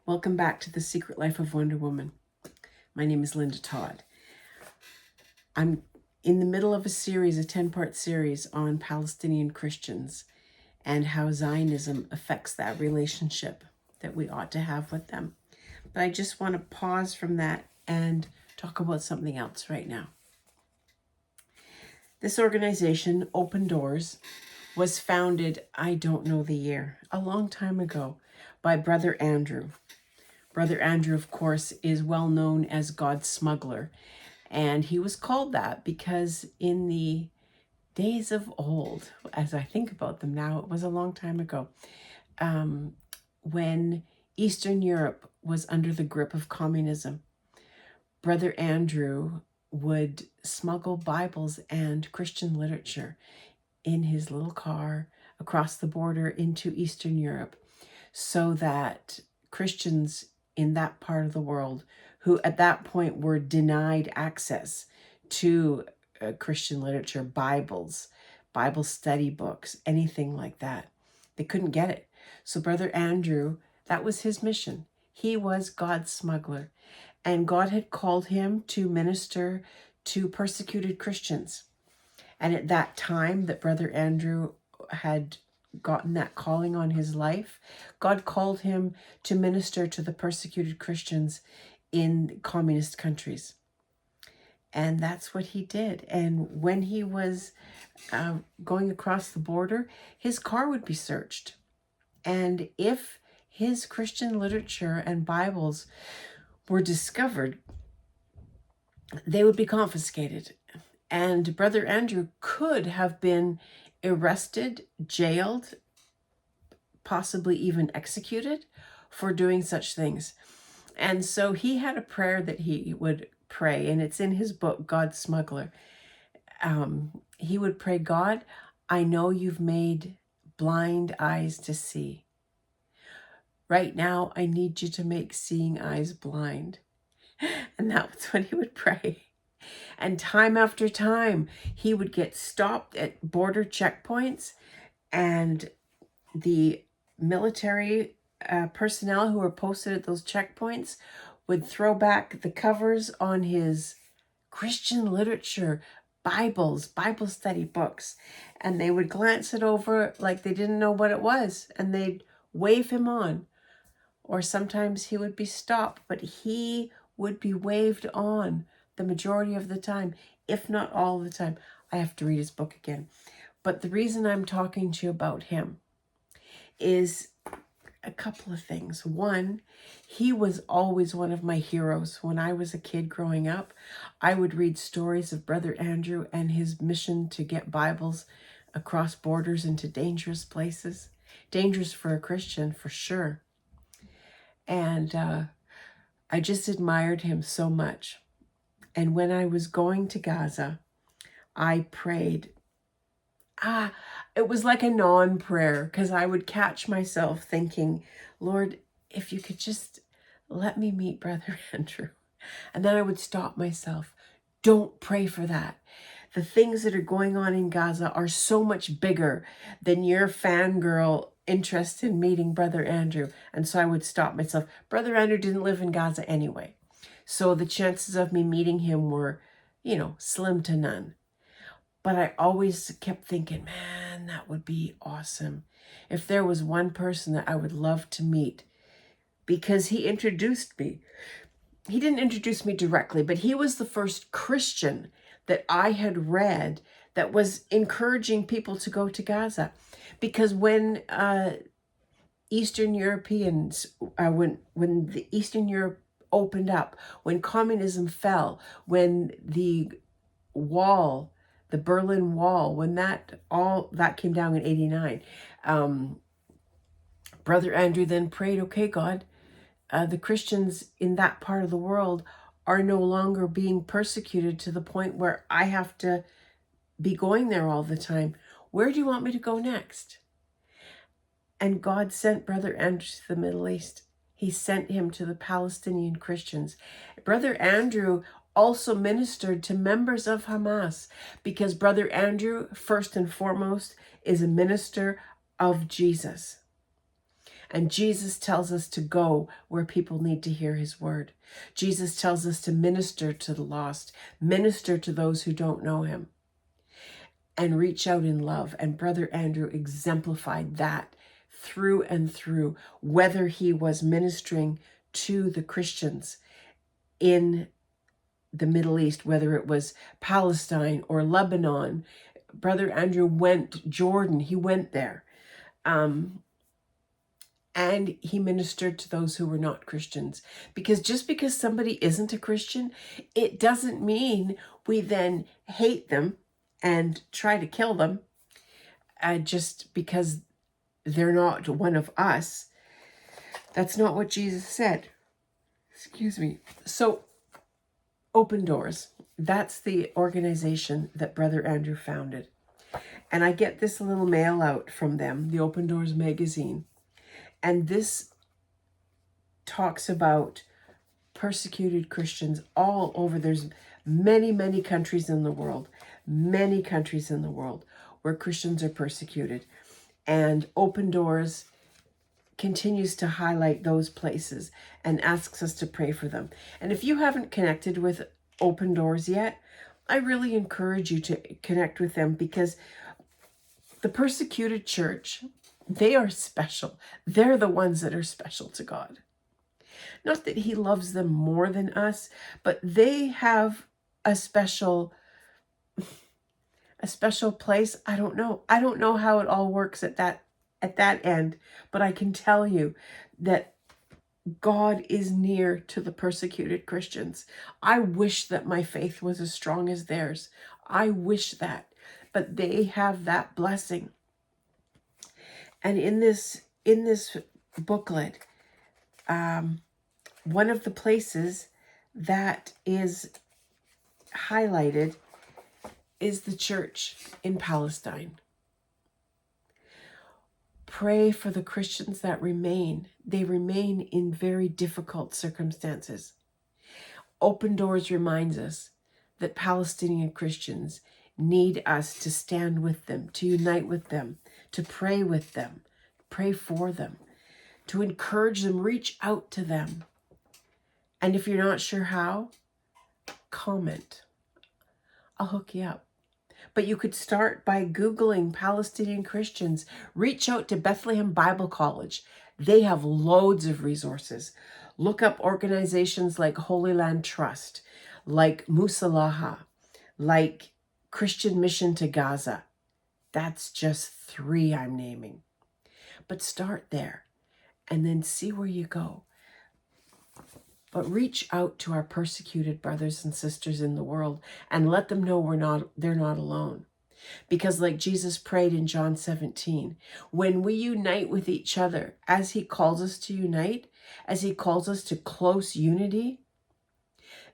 Welcome back to The Secret Life of Wonder Woman. My name is Linda Todd. I'm in the middle of a 10-part series on Palestinian Christians and how Zionism affects that relationship that we ought to have with them. But I just want to pause from that and talk about something else right now. This organization, Open Doors, was founded, I don't know the year, a long time ago, by Brother Andrew. Brother Andrew, of course, is well known as God's smuggler. And he was called that because in the days of old, as I think about them now, it was a long time ago, when Eastern Europe was under the grip of communism, Brother Andrew would smuggle Bibles and Christian literature in his little car across the border into Eastern Europe so that Christians in that part of the world, who at that point were denied access to Christian literature, Bibles, Bible study books, anything like that. They couldn't get it. So Brother Andrew, that was his mission. He was God's smuggler. And God had called him to minister to persecuted Christians. And at that time that Brother Andrew had gotten that calling on his life, God called him to minister to the persecuted Christians in communist countries. And that's what he did. And when he was going across the border, his car would be searched. And if his Christian literature and Bibles were discovered, they would be confiscated. And Brother Andrew could have been arrested, jailed, possibly even executed for doing such things. And so he had a prayer that he would pray, and it's in his book, God's Smuggler. He would pray, God, I know you've made blind eyes to see. Right now, I need you to make seeing eyes blind. And that's what he would pray. And time after time, he would get stopped at border checkpoints, and the military personnel who were posted at those checkpoints would throw back the covers on his Christian literature, Bibles, Bible study books, and they would glance it over like they didn't know what it was, and they'd wave him on. Or sometimes he would be stopped, but he would be waved on the majority of the time, if not all the time. I have to read his book again. But the reason I'm talking to you about him is a couple of things. One, he was always one of my heroes. When I was a kid growing up, I would read stories of Brother Andrew and his mission to get Bibles across borders into dangerous places. Dangerous for a Christian, for sure. And I just admired him so much. And when I was going to Gaza, I prayed. It was like a non-prayer, because I would catch myself thinking, Lord, if you could just let me meet Brother Andrew. And then I would stop myself. Don't pray for that. The things that are going on in Gaza are so much bigger than your fangirl interest in meeting Brother Andrew. And so I would stop myself. Brother Andrew didn't live in Gaza anyway. So the chances of me meeting him were, slim to none. But I always kept thinking, man, that would be awesome if there was one person that I would love to meet, because he introduced me. He didn't introduce me directly, but he was the first Christian that I had read that was encouraging people to go to Gaza. Because when Eastern Europeans, when the Eastern Europe opened up, when communism fell, when the wall, the Berlin Wall, when that came down in 89, Brother Andrew then prayed, okay, God, the Christians in that part of the world are no longer being persecuted to the point where I have to be going there all the time. Where do you want me to go next? And God sent Brother Andrew to the Middle East. He sent him to the Palestinian Christians. Brother Andrew also ministered to members of Hamas, because Brother Andrew, first and foremost, is a minister of Jesus. And Jesus tells us to go where people need to hear his word. Jesus tells us to minister to the lost, minister to those who don't know him, and reach out in love. And Brother Andrew exemplified that through and through, whether he was ministering to the Christians in the Middle East, whether it was Palestine or Lebanon. Brother Andrew went Jordan, he went there. And he ministered to those who were not Christians. Because just because somebody isn't a Christian, it doesn't mean we then hate them and try to kill them just because they're not one of us. That's not what Jesus said. Excuse me. So, Open Doors, that's the organization that Brother Andrew founded. And I get this little mail out from them, the Open Doors magazine. And this talks about persecuted Christians all over. There's many, many countries in the world, where Christians are persecuted. And Open Doors continues to highlight those places and asks us to pray for them. And if you haven't connected with Open Doors yet, I really encourage you to connect with them, because the persecuted church, they are special. They're the ones that are special to God. Not that he loves them more than us, but they have a special place. I don't know how it all works at that end, but I can tell you that God is near to the persecuted Christians. I wish that my faith was as strong as theirs. I wish that, but they have that blessing. And in this booklet, one of the places that is highlighted is the church in Palestine. Pray for the Christians that remain. They remain in very difficult circumstances. Open Doors reminds us that Palestinian Christians need us to stand with them, to unite with them, to pray with them, pray for them, to encourage them, reach out to them. And if you're not sure how, comment. I'll hook you up. But you could start by Googling Palestinian Christians. Reach out to Bethlehem Bible College. They have loads of resources. Look up organizations like Holy Land Trust, like Musalaha, like Christian Mission to Gaza. That's just 3 I'm naming. But start there and then see where you go. But reach out to our persecuted brothers and sisters in the world and let them know they're not alone. Because like Jesus prayed in John 17, when we unite with each other, as he calls us to unite, as he calls us to close unity,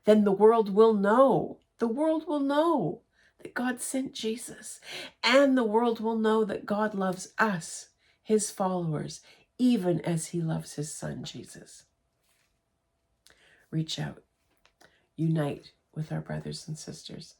then the world will know that God sent Jesus. And the world will know that God loves us, his followers, even as he loves his son, Jesus. Reach out. Unite with our brothers and sisters.